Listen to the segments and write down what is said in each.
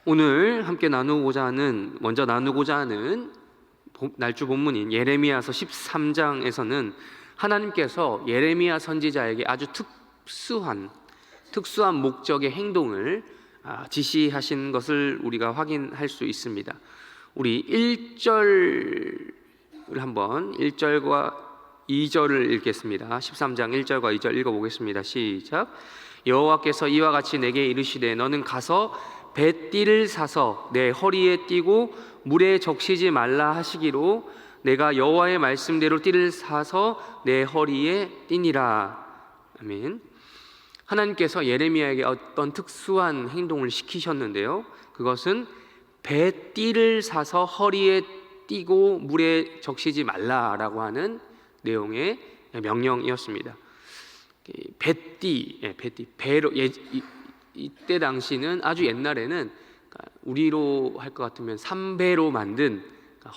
오늘 함께 먼저 나누고자 하는 날주 본문인 예레미야서 13장에서는 하나님께서 예레미야 선지자에게 아주 특수한 목적의 행동을 지시하신 것을 우리가 확인할 수 있습니다. 우리 1절과 2절을 읽겠습니다. 13장 1절과 2절 읽어보겠습니다. 시작. 여호와께서 이와 같이 내게 이르시되 너는 가서 뱃띠를 사서 내 허리에 띠고 물에 적시지 말라 하시기로 내가 여호와의 말씀대로 띠를 사서 내 허리에 띠니라. 아멘. 하나님께서 예레미야에게 어떤 특수한 행동을 시키셨는데요, 그것은 뱃띠를 사서 허리에 띠고 물에 적시지 말라라고 하는 내용의 명령이었습니다. 배로 이때 당시는 아주 옛날에는 우리로 할 것 같으면 삼배로 만든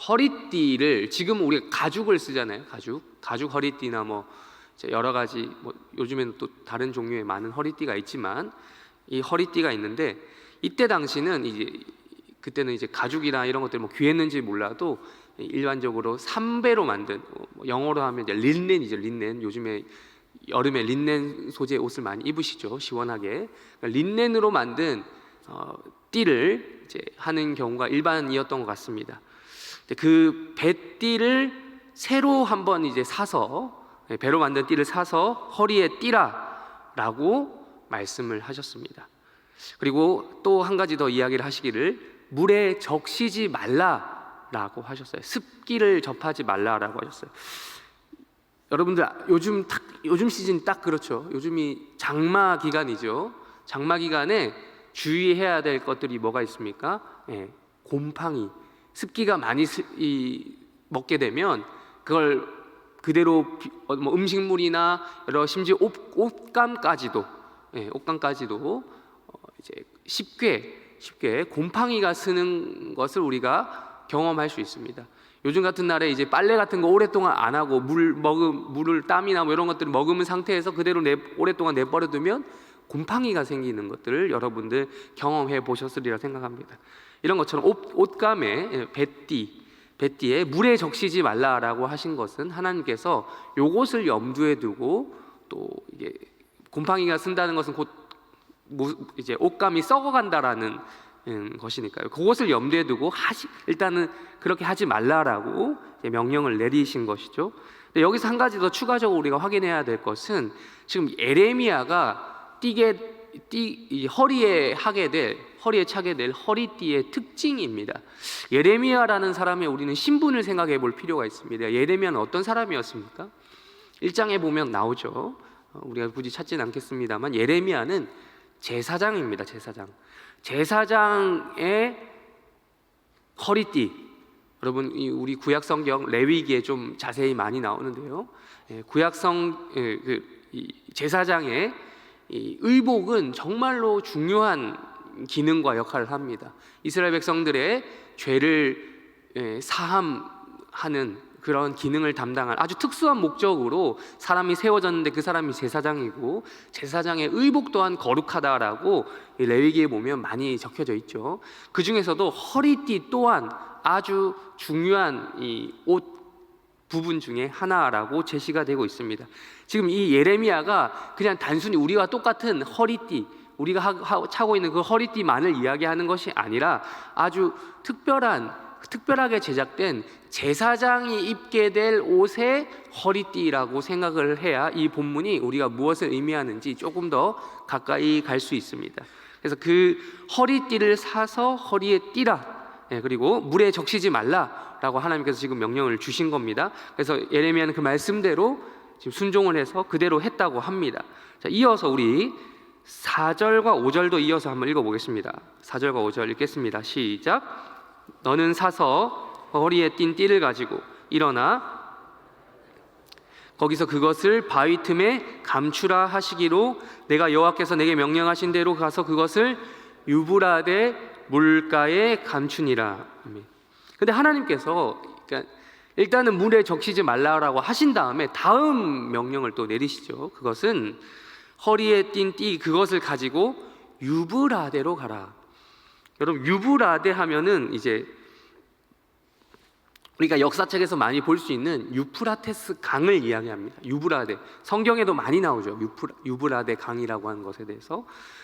허리띠를, 지금 우리가 가죽을 쓰잖아요. 가죽 허리띠나 여러 가지 요즘에는 또 다른 종류의 많은 허리띠가 있지만 이 허리띠가 있는데, 이때 당시는 그때는 가죽이나 이런 것들이 귀했는지 몰라도 일반적으로 삼배로 만든, 영어로 하면 린넨이죠. 린넨. 요즘에 여름에 린넨 소재의 옷을 많이 입으시죠, 시원하게. 린넨으로 만든 띠를 하는 경우가 일반이었던 것 같습니다. 그 배띠를 새로 한번 사서, 배로 만든 띠를 사서 허리에 띠라라고 말씀을 하셨습니다. 그리고 또 한 가지 더 이야기를 하시기를 물에 적시지 말라라고 하셨어요. 습기를 접하지 말라라고 하셨어요. 여러분들 요즘 시즌 딱 그렇죠. 요즘이 장마 기간이죠. 장마 기간에 주의해야 될 것들이 뭐가 있습니까? 곰팡이. 습기가 많이 먹게 되면 그걸 그대로 음식물이나 심지어 옷감까지도 쉽게 곰팡이가 쓰는 것을 우리가 경험할 수 있습니다. 요즘 같은 날에 빨래 같은 거 오랫동안 안 하고 물을 땀이나 이런 것들을 머금은 상태에서 그대로 오랫동안 내버려두면 곰팡이가 생기는 것들을 여러분들 경험해 보셨으리라 생각합니다. 이런 것처럼 옷감에 뱃띠에 물에 적시지 말라라고 하신 것은 하나님께서 요것을 염두에 두고, 또 곰팡이가 쓴다는 것은 곧 옷감이 썩어간다라는 것이니까요. 그것을 염두에 두고 일단은 그렇게 하지 말라라고 명령을 내리신 것이죠. 근데 여기서 한 가지 더 추가적으로 우리가 확인해야 될 것은, 지금 예레미야가 허리에 차게 될 허리띠의 특징입니다. 예레미야라는 사람의 우리는 신분을 생각해 볼 필요가 있습니다. 예레미야는 어떤 사람이었습니까? 1장에 보면 나오죠. 우리가 굳이 찾지는 않겠습니다만 예레미야는 제사장입니다. 제사장의 허리띠, 여러분 우리 구약 성경 레위기에 좀 자세히 많이 나오는데요, 제사장의 의복은 정말로 중요한 기능과 역할을 합니다. 이스라엘 백성들의 죄를 사함하는 그런 기능을 담당할 아주 특수한 목적으로 사람이 세워졌는데, 그 사람이 제사장이고 제사장의 의복 또한 거룩하다라고 레위기에 보면 많이 적혀져 있죠. 그 중에서도 허리띠 또한 아주 중요한 이 옷 부분 중에 하나라고 제시가 되고 있습니다. 지금 이 예레미야가 그냥 단순히 우리와 똑같은 허리띠, 우리가 차고 있는 그 허리띠만을 이야기하는 것이 아니라 아주 특별하게 제작된 제사장이 입게 될 옷의 허리띠라고 생각을 해야 이 본문이 우리가 무엇을 의미하는지 조금 더 가까이 갈 수 있습니다. 그래서 그 허리띠를 사서 허리에 띠라, 그리고 물에 적시지 말라라고 하나님께서 지금 명령을 주신 겁니다. 그래서 예레미야는 그 말씀대로 지금 순종을 해서 그대로 했다고 합니다. 자, 이어서 우리 4절과 5절도 이어서 한번 읽어보겠습니다. 4절과 5절 읽겠습니다. 시작. 너는 사서 허리에 띈 띠를 가지고 일어나 거기서 그것을 바위 틈에 감추라 하시기로 내가 여호와께서 내게 명령하신 대로 가서 그것을 유브라데 물가에 감추니라. 근데 하나님께서 일단은 물에 적시지 말라라고 하신 다음에 다음 명령을 또 내리시죠. 그것은 허리에 띈 띠, 그것을 가지고 유브라데로 가라. 여러분, 유브라데 하면은 이제 우리가 역사책에서 많이 볼 수 있는 유프라테스 강을 이야기합니다. 유브라데, 성경에도 많이 나오죠. 유브라데 강이라고 하는 것에 대해서.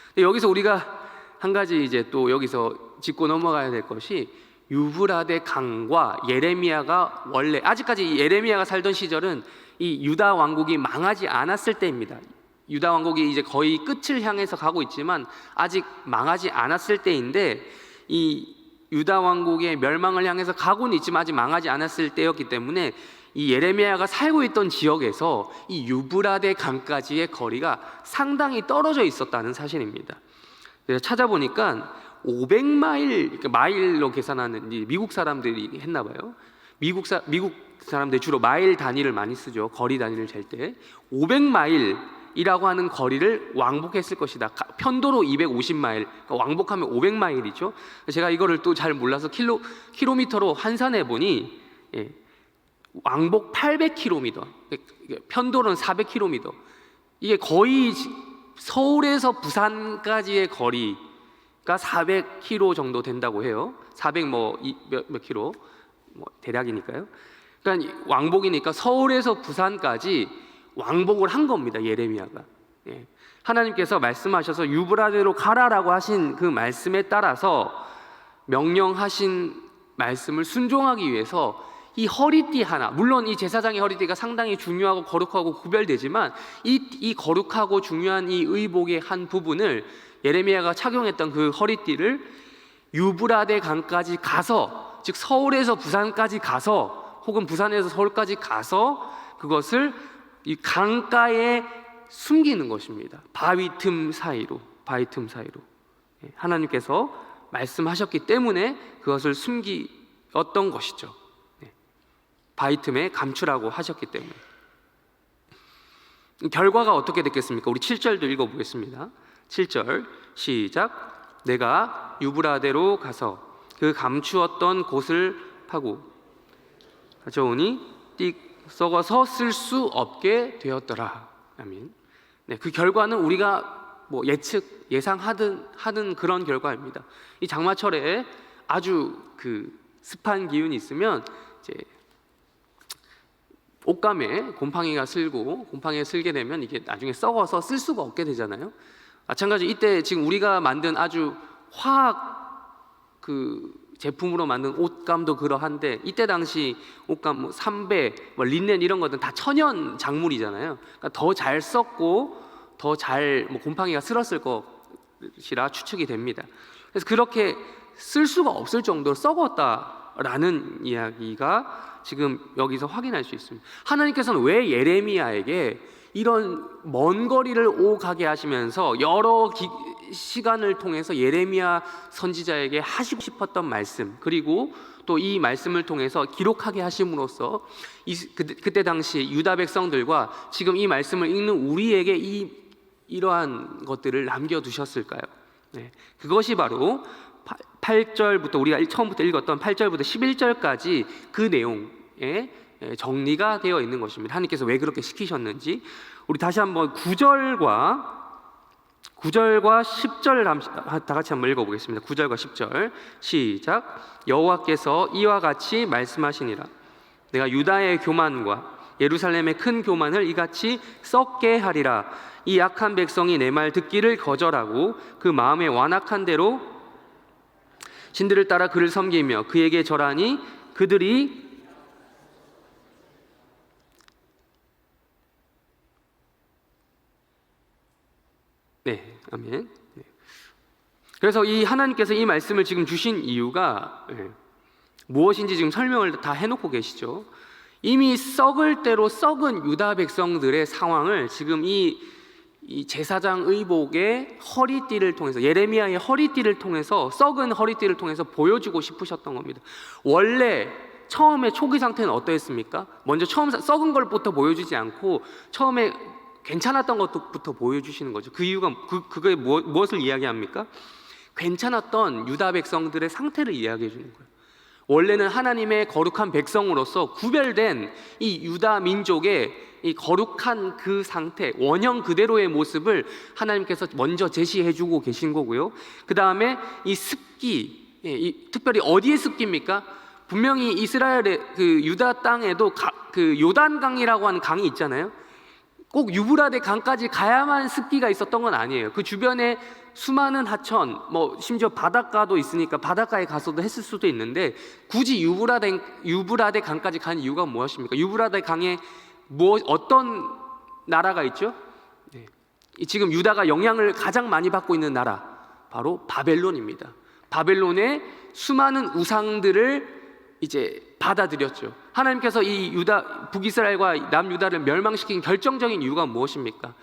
근데 여기서 우리가 한 가지 이제 또 여기서 짚고 넘어가야 될 것이, 유브라데 강과 예레미야가 원래, 아직까지 예레미야가 살던 시절은 이 유다 왕국이 망하지 않았을 때입니다. 유다 왕국이 이제 거의 끝을 향해서 가고 있지만 아직 망하지 않았을 때인데, 이 유다 왕국의 멸망을 향해서 가고는 있지만 아직 망하지 않았을 때였기 때문에 이 예레미야가 살고 있던 지역에서 이 유브라데 강까지의 거리가 상당히 떨어져 있었다는 사실입니다. 그래서 찾아보니까 500마일, 그러니까 마일로 계산하는, 미국 사람들이 했나 봐요. 미국 사람들이 주로 마일 단위를 많이 쓰죠. 거리 단위를 잴 때 500마일이라고 하는 거리를 왕복했을 것이다. 편도로 250마일, 그러니까 왕복하면 500마일이죠. 제가 이거를 또 잘 몰라서 킬로미터로 환산해 보니, 왕복 800km, 편도로는 400km. 이게 거의 서울에서 부산까지의 거리가 400km 정도 된다고 해요. 400 몇 킬로, 대략이니까요. 그러니까 왕복이니까 서울에서 부산까지 왕복을 한 겁니다, 예레미야가. 하나님께서 말씀하셔서 유브라데로 가라라고 하신 그 말씀에 따라서 명령하신 말씀을 순종하기 위해서 이 허리띠 하나, 물론 이 제사장의 허리띠가 상당히 중요하고 거룩하고 구별되지만 이 거룩하고 중요한 이 의복의 한 부분을, 예레미야가 착용했던 그 허리띠를 유브라데 강까지 가서, 즉 서울에서 부산까지 가서, 혹은 부산에서 서울까지 가서 그것을 이 강가에 숨기는 것입니다. 바위 틈 사이로. 하나님께서 말씀하셨기 때문에 그것을 숨기었던 것이죠. 바위 틈에 감추라고 하셨기 때문에. 결과가 어떻게 됐겠습니까? 우리 7절도 읽어보겠습니다. 7절 시작. 내가 유브라데로 가서 그 감추었던 곳을 파고 가져오니 띡 썩어서 쓸 수 없게 되었더라. 아멘. 그 결과는 우리가 예상하는 그런 결과입니다. 이 장마철에 아주 그 습한 기운이 있으면 이제 옷감에 곰팡이가 슬게 되면 이게 나중에 썩어서 쓸 수가 없게 되잖아요. 마찬가지 이때 지금 우리가 만든 아주 화학 그 제품으로 만든 옷감도 그러한데, 이때 당시 옷감 삼배, 린넨 이런 것들은 다 천연 작물이잖아요. 그러니까 더 잘 썩고 더 잘 곰팡이가 슬었을 것이라 추측이 됩니다. 그래서 그렇게 쓸 수가 없을 정도로 썩었다라는 이야기가 지금 여기서 확인할 수 있습니다. 하나님께서는 왜 예레미야에게 이런 먼 거리를 오가게 하시면서 여러 시간을 통해서 예레미야 선지자에게 하시고 싶었던 말씀, 그리고 또 이 말씀을 통해서 기록하게 하심으로써 그때 당시 유다 백성들과 지금 이 말씀을 읽는 우리에게 이러한 것들을 남겨두셨을까요? 그것이 바로 8절부터 우리가 처음부터 읽었던 8절부터 11절까지 그 내용에 정리가 되어 있는 것입니다. 하나님께서 왜 그렇게 시키셨는지. 우리 다시 한번 9절과 10절 다 같이 한번 읽어보겠습니다. 9절과 10절 시작. 여호와께서 이와 같이 말씀하시니라. 내가 유다의 교만과 예루살렘의 큰 교만을 이같이 썩게 하리라. 이 약한 백성이 내 말 듣기를 거절하고 그 마음에 완악한 대로 신들을 따라 그를 섬기며 그에게 절하니 그들이 아멘. 그래서 이 하나님께서 이 말씀을 지금 주신 이유가 무엇인지 지금 설명을 다 해놓고 계시죠. 이미 썩을 대로 썩은 유다 백성들의 상황을 지금 이 제사장 의복의 허리띠를 통해서, 예레미야의 허리띠를 통해서, 썩은 허리띠를 통해서 보여주고 싶으셨던 겁니다. 원래 처음에 초기 상태는 어떠했습니까? 먼저 처음 썩은 것부터 보여주지 않고 처음에 괜찮았던 것부터 보여주시는 거죠. 그 이유가 그게 무엇을 이야기합니까? 괜찮았던 유다 백성들의 상태를 이야기해 주는 거예요. 원래는 하나님의 거룩한 백성으로서 구별된 이 유다 민족의 이 거룩한 그 상태, 원형 그대로의 모습을 하나님께서 먼저 제시해주고 계신 거고요. 그 다음에 이 습기, 특별히 어디에 습기입니까? 분명히 이스라엘의 그 유다 땅에도 그 요단강이라고 하는 강이 있잖아요. 꼭 유브라데 강까지 가야만 습기가 있었던 건 아니에요. 그 주변에 수많은 하천, 심지어 바닷가도 있으니까 바닷가에 가서도 했을 수도 있는데, 굳이 유브라데 강까지 간 이유가 무엇입니까? 유브라데 강에 어떤 나라가 있죠? 네. 지금 유다가 영향을 가장 많이 받고 있는 나라, 바로 바벨론입니다. 바벨론의 수많은 우상들을 이제 받아들였죠. 하나님께서 이 북이스라엘과 남유다를 멸망시킨 결정적인 이유가 무엇입니까?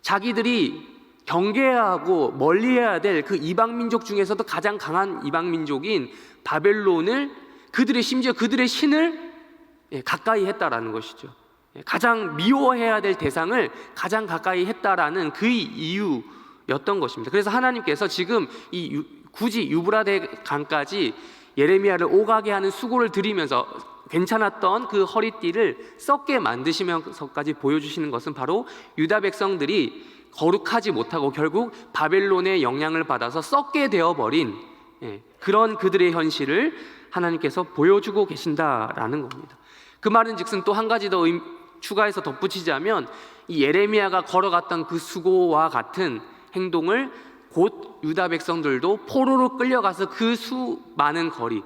자기들이 경계해야 하고 멀리해야 될 그 이방 민족 중에서도 가장 강한 이방 민족인 바벨론을, 심지어 그들의 신을 가까이 했다라는 것이죠. 가장 미워해야 될 대상을 가장 가까이 했다라는 그 이유였던 것입니다. 그래서 하나님께서 지금 굳이 유브라데 강까지 예레미야를 오가게 하는 수고를 들이면서 괜찮았던 그 허리띠를 썩게 만드시면서까지 보여주시는 것은 바로 유다 백성들이 거룩하지 못하고 결국 바벨론의 영향을 받아서 썩게 되어버린 그런 그들의 현실을 하나님께서 보여주고 계신다라는 겁니다. 그 말은 즉슨 또 한 가지 더 추가해서 덧붙이자면, 이 예레미야가 걸어갔던 그 수고와 같은 행동을 곧 유다 백성들도 포로로 끌려가서 그 수많은 거리,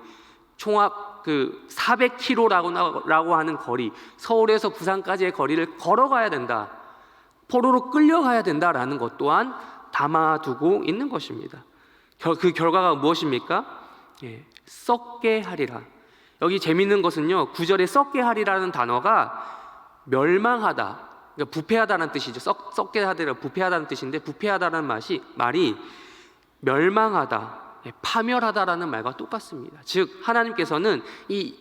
총합 그 400km라고 하는 거리, 서울에서 부산까지의 거리를 걸어가야 된다, 포로로 끌려가야 된다라는 것 또한 담아두고 있는 것입니다. 그 결과가 무엇입니까? 썩게 하리라. 여기 재밌는 것은요, 9절에 썩게 하리라는 단어가 멸망하다, 그러니까 부패하다는 뜻이죠. 썩게 하리라, 부패하다는 뜻인데, 부패하다는 말이 멸망하다, 파멸하다라는 말과 똑같습니다. 즉 하나님께서는 이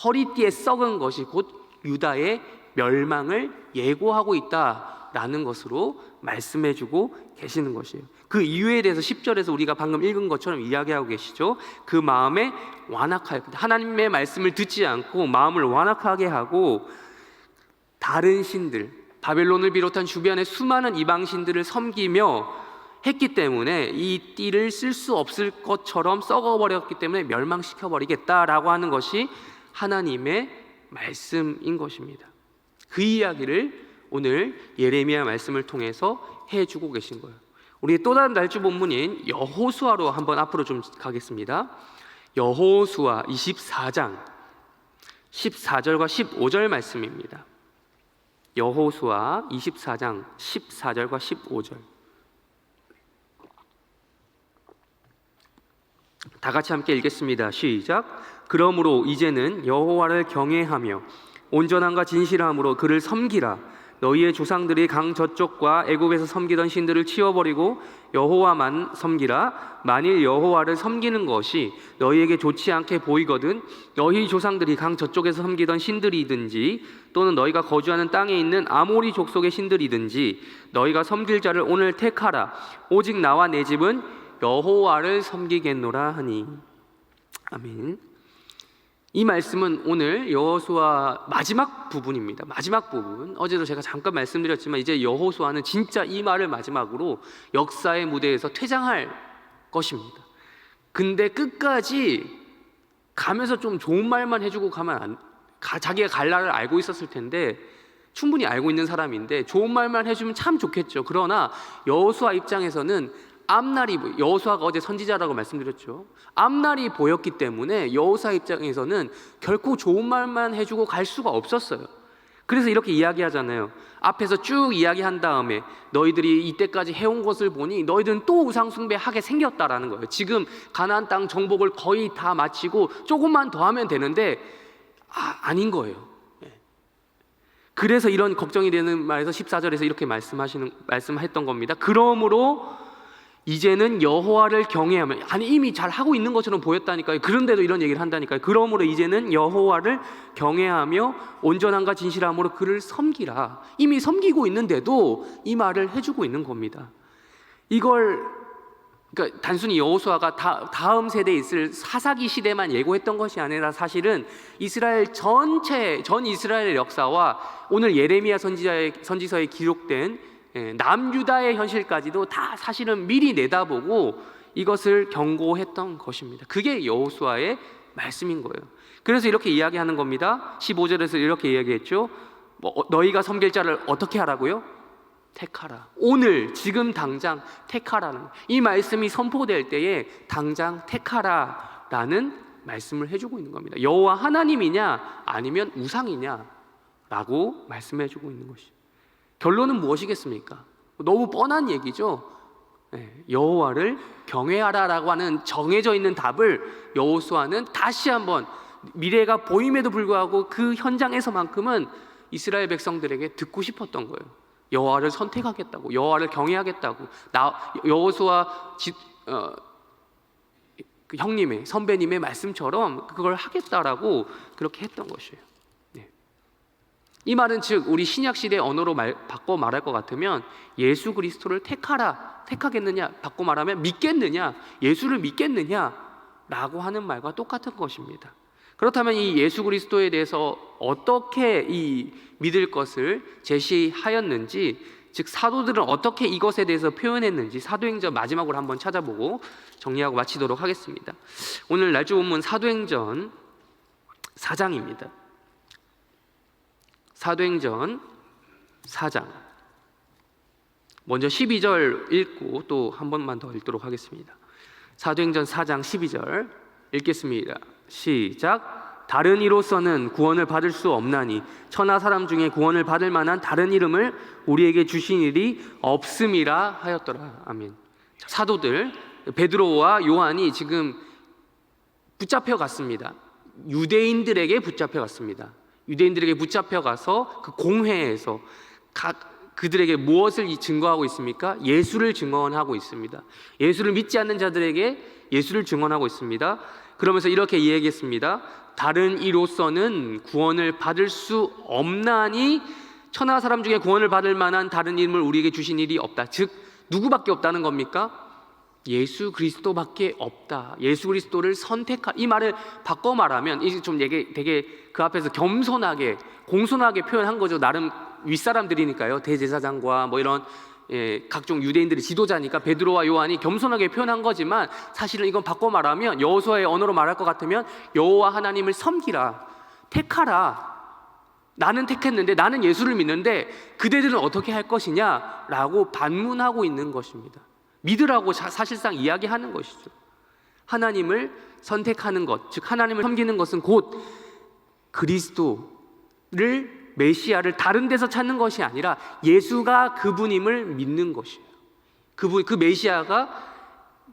허리띠에 썩은 것이 곧 유다의 멸망을 예고하고 있다라는 것으로 말씀해주고 계시는 것이에요. 그 이유에 대해서 10절에서 우리가 방금 읽은 것처럼 이야기하고 계시죠. 그 마음에 완악하여, 하나님의 말씀을 듣지 않고 마음을 완악하게 하고 다른 신들, 바벨론을 비롯한 주변의 수많은 이방 신들을 섬기며 했기 때문에 이 띠를 쓸 수 없을 것처럼 썩어버렸기 때문에 멸망시켜버리겠다라고 하는 것이 하나님의 말씀인 것입니다. 그 이야기를 오늘 예레미야 말씀을 통해서 해주고 계신 거예요. 우리 또 다른 날주 본문인 여호수아로 한번 앞으로 좀 가겠습니다. 여호수아 24장 14절과 15절 말씀입니다. 여호수아 24장 14절과 15절, 다 같이 함께 읽겠습니다. 시작. 그러므로 이제는 여호와를 경외하며 온전함과 진실함으로 그를 섬기라. 너희의 조상들이 강 저쪽과 애굽에서 섬기던 신들을 치워버리고 여호와만 섬기라. 만일 여호와를 섬기는 것이 너희에게 좋지 않게 보이거든 너희 조상들이 강 저쪽에서 섬기던 신들이든지 또는 너희가 거주하는 땅에 있는 아모리 족속의 신들이든지 너희가 섬길 자를 오늘 택하라. 오직 나와 내 집은 여호와를 섬기겠노라 하니. 아멘. 이 말씀은 오늘 여호수아 마지막 부분입니다. 마지막 부분. 어제도 제가 잠깐 말씀드렸지만 이제 여호수아는 진짜 이 말을 마지막으로 역사의 무대에서 퇴장할 것입니다. 근데 끝까지 가면서 좀 좋은 말만 해주고 가면 자기가 갈 날을 알고 있었을 텐데, 충분히 알고 있는 사람인데 좋은 말만 해주면 참 좋겠죠. 그러나 여호수아 입장에서는 여호수아가 어제 선지자라고 말씀드렸죠. 앞날이 보였기 때문에 여호수아 입장에서는 결코 좋은 말만 해주고 갈 수가 없었어요. 그래서 이렇게 이야기하잖아요. 앞에서 쭉 이야기한 다음에 너희들이 이때까지 해온 것을 보니 너희들은 또 우상 숭배하게 생겼다라는 거예요. 지금 가나안 땅 정복을 거의 다 마치고 조금만 더 하면 되는데 아닌 거예요. 그래서 이런 걱정이 되는 말에서 14절에서 이렇게 말씀했던 겁니다. 그러므로 이제는 여호와를 경외하며, 이미 잘 하고 있는 것처럼 보였다니까요. 그런데도 이런 얘기를 한다니까요. 그러므로 이제는 여호와를 경외하며 온전함과 진실함으로 그를 섬기라. 이미 섬기고 있는데도 이 말을 해주고 있는 겁니다. 이걸 그러니까 단순히 여호수아가 다음 세대에 있을 사사기 시대만 예고했던 것이 아니라 사실은 이스라엘 전체 전 이스라엘의 역사와 오늘 예레미야 선지서에 기록된 남유다의 현실까지도 다 사실은 미리 내다보고 이것을 경고했던 것입니다. 그게 여호수아의 말씀인 거예요. 그래서 이렇게 이야기하는 겁니다. 15절에서 이렇게 이야기했죠. 너희가 섬길 자를 어떻게 하라고요? 택하라. 오늘 지금 당장 택하라는, 이 말씀이 선포될 때에 당장 택하라라는 말씀을 해주고 있는 겁니다. 여호와 하나님이냐 아니면 우상이냐 라고 말씀해주고 있는 것이. 결론은 무엇이겠습니까? 너무 뻔한 얘기죠. 여호와를 경외하라라고 하는 정해져 있는 답을 여호수아는 다시 한번 미래가 보임에도 불구하고 그 현장에서만큼은 이스라엘 백성들에게 듣고 싶었던 거예요. 여호와를 선택하겠다고, 여호와를 경외하겠다고, 여호수아 그 형님의 선배님의 말씀처럼 그걸 하겠다라고 그렇게 했던 것이에요. 이 말은 즉 우리 신약 시대 언어로 바꿔 말할 것 같으면 예수 그리스도를 택하겠느냐, 바꿔 말하면 믿겠느냐, 예수를 믿겠느냐라고 하는 말과 똑같은 것입니다. 그렇다면 이 예수 그리스도에 대해서 어떻게 이 믿을 것을 제시하였는지, 즉 사도들은 어떻게 이것에 대해서 표현했는지 사도행전 마지막으로 한번 찾아보고 정리하고 마치도록 하겠습니다. 오늘 날조 본문 사도행전 4장입니다. 사도행전 4장 먼저 12절 읽고 또 한 번만 더 읽도록 하겠습니다. 사도행전 4장 12절 읽겠습니다. 시작. 다른 이로서는 구원을 받을 수 없나니 천하 사람 중에 구원을 받을 만한 다른 이름을 우리에게 주신 일이 없음이라 하였더라. 아멘. 사도들 베드로와 요한이 지금 붙잡혀갔습니다. 유대인들에게 붙잡혀갔습니다. 유대인들에게 붙잡혀가서 그 공회에서 그들에게 무엇을 증거하고 있습니까? 예수를 증언하고 있습니다. 예수를 믿지 않는 자들에게 예수를 증언하고 있습니다. 그러면서 이렇게 이야기했습니다. 다른 이로서는 구원을 받을 수 없나니 천하 사람 중에 구원을 받을 만한 다른 이름을 우리에게 주신 일이 없다. 즉 누구밖에 없다는 겁니까? 예수 그리스도밖에 없다. 예수 그리스도를 이 말을 바꿔 말하면 이게 좀 되게 그 앞에서 겸손하게 공손하게 표현한 거죠. 나름 윗사람들이니까요. 대제사장과 뭐 이런 각종 유대인들의 지도자니까 베드로와 요한이 겸손하게 표현한 거지만 사실은 이건 바꿔 말하면 여호수아의 언어로 말할 것 같으면 여호와 하나님을 섬기라, 택하라. 나는 택했는데, 나는 예수를 믿는데 그대들은 어떻게 할 것이냐라고 반문하고 있는 것입니다. 믿으라고 사실상 이야기하는 것이죠. 하나님을 선택하는 것, 즉 하나님을 섬기는 것은 곧 그리스도를, 메시아를 다른 데서 찾는 것이 아니라 예수가 그분임을 믿는 것이에요. 그 메시아가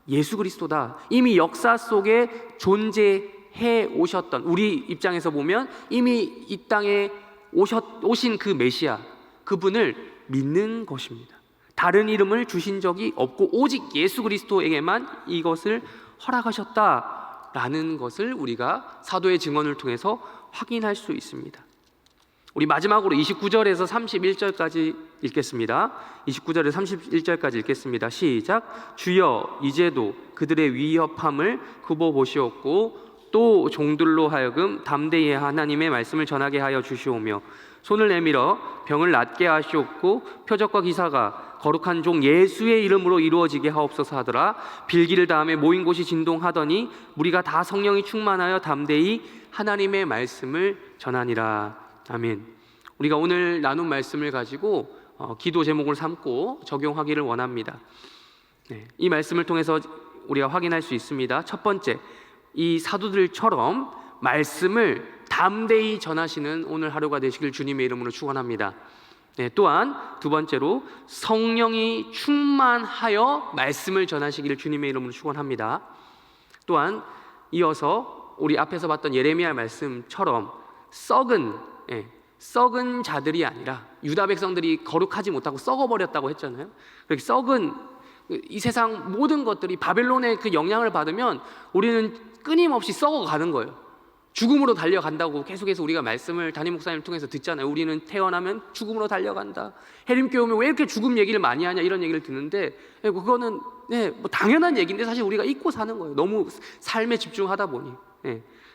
예수 그리스도다. 이미 역사 속에 존재해 오셨던, 우리 입장에서 보면 이미 이 땅에 오신 그 메시아, 그분을 믿는 것입니다. 다른 이름을 주신 적이 없고 오직 예수 그리스도에게만 이것을 허락하셨다라는 것을 우리가 사도의 증언을 통해서 확인할 수 있습니다. 우리 마지막으로 29절에서 31절까지 읽겠습니다. 29절에서 31절까지 읽겠습니다. 시작. 주여 이제도 그들의 위협함을 굽어보시옵고 또 종들로 하여금 담대히 하나님의 말씀을 전하게 하여 주시오며 손을 내밀어 병을 낫게 하시옵고 표적과 기사가 거룩한 종 예수의 이름으로 이루어지게 하옵소서 하더라. 빌기를 다음에 모인 곳이 진동하더니 무리가 다 성령이 충만하여 담대히 하나님의 말씀을 전하니라. 아멘. 우리가 오늘 나눈 말씀을 가지고 기도 제목을 삼고 적용하기를 원합니다. 이 말씀을 통해서 우리가 확인할 수 있습니다. 첫 번째, 이 사도들처럼 말씀을 담대히 전하시는 오늘 하루가 되시길 주님의 이름으로 축원합니다. 또한 두 번째로 성령이 충만하여 말씀을 전하시기를 주님의 이름으로 축원합니다. 또한 이어서 우리 앞에서 봤던 예레미야 말씀처럼 썩은 자들이 아니라, 유다 백성들이 거룩하지 못하고 썩어버렸다고 했잖아요. 그렇게 썩은 이 세상 모든 것들이 바벨론의 그 영향을 받으면 우리는 끊임없이 썩어가는 거예요. 죽음으로 달려간다고 계속해서 우리가 말씀을 담임 목사님 통해서 듣잖아요. 우리는 태어나면 죽음으로 달려간다. 해림교회 오면 왜 이렇게 죽음 얘기를 많이 하냐 이런 얘기를 듣는데 그거는 뭐 당연한 얘기인데 사실 우리가 잊고 사는 거예요. 너무 삶에 집중하다 보니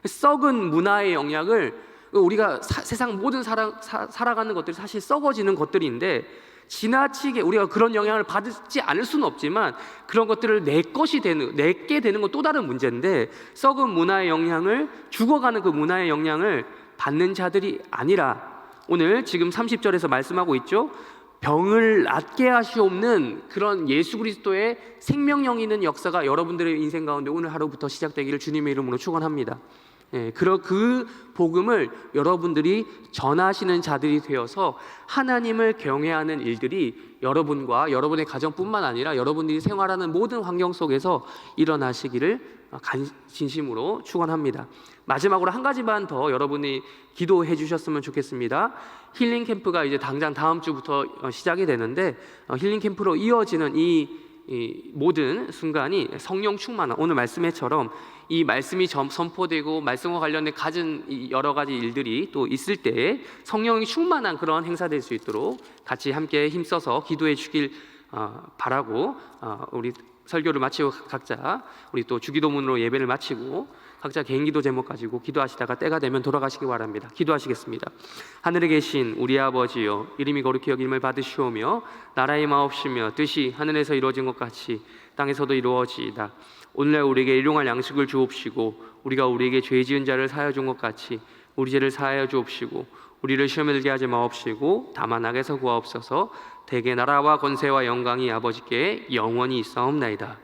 썩은 문화의 영향을 우리가 세상 모든 살아가는 것들이 사실 썩어지는 것들인데 지나치게 우리가 그런 영향을 받지 않을 수는 없지만 그런 것들을 내게 되는 건 또 다른 문제인데 썩은 문화의 영향을 죽어가는 그 문화의 영향을 받는 자들이 아니라 오늘 지금 30절에서 말씀하고 있죠. 병을 낫게 하시옵는 그런 예수 그리스도의 생명력 있는 역사가 여러분들의 인생 가운데 오늘 하루부터 시작되기를 주님의 이름으로 축원합니다. 그 복음을 여러분들이 전하시는 자들이 되어서 하나님을 경외하는 일들이 여러분과 여러분의 가정뿐만 아니라 여러분들이 생활하는 모든 환경 속에서 일어나시기를 진심으로 축원합니다. 마지막으로 한 가지만 더 여러분이 기도해 주셨으면 좋겠습니다. 힐링 캠프가 이제 당장 다음 주부터 시작이 되는데 힐링 캠프로 이어지는 이 모든 순간이 성령 충만한 오늘 말씀에처럼 이 말씀이 선포되고 말씀과 관련된 가진 여러 가지 일들이 또 있을 때에 성령이 충만한 그런 행사 될 수 있도록 같이 함께 힘써서 기도해 주길 바라고 우리 설교를 마치고 각자 우리 또 주기도문으로 예배를 마치고 각자 개인 기도 제목 가지고 기도하시다가 때가 되면 돌아가시기 바랍니다. 기도하시겠습니다. 하늘에 계신 우리 아버지여, 이름이 거룩히 여김을 받으시오며 나라의 마옵시며 뜻이 하늘에서 이루어진 것 같이 땅에서도 이루어지이다. 오늘날 우리에게 일용할 양식을 주옵시고 우리가 우리에게 죄 지은 자를 사하여 준 것 같이 우리 죄를 사하여 주옵시고 우리를 시험에 들게 하지 마옵시고 다만 악에서 구하옵소서. 대개 나라와 권세와 영광이 아버지께 영원히 있사옵나이다.